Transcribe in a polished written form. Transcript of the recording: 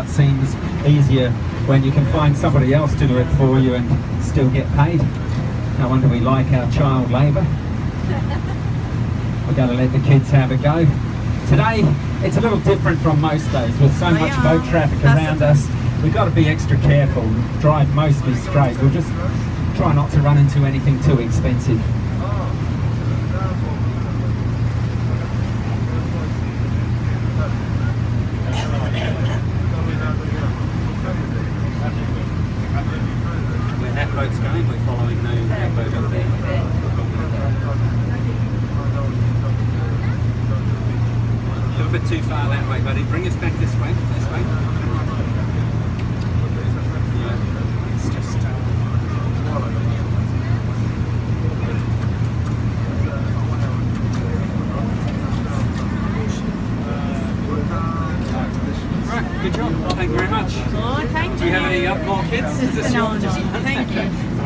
out seems easier when you can find somebody else to do it for you and still get paid. No wonder we like our child labour. We're going to let the kids have a go. Today, it's a little different from most days with so much boat traffic around us. We've got to be extra careful, drive mostly straight. We'll just try not to run into anything too expensive. Where that boat's going, we're following that boat up there. A little bit too far that way, buddy. Bring us back this way. This way. Yeah, it's just. Right, good job. Thank you very much. Oh, thank you. Do you have any more kids? Is this No, yours? no, thank you.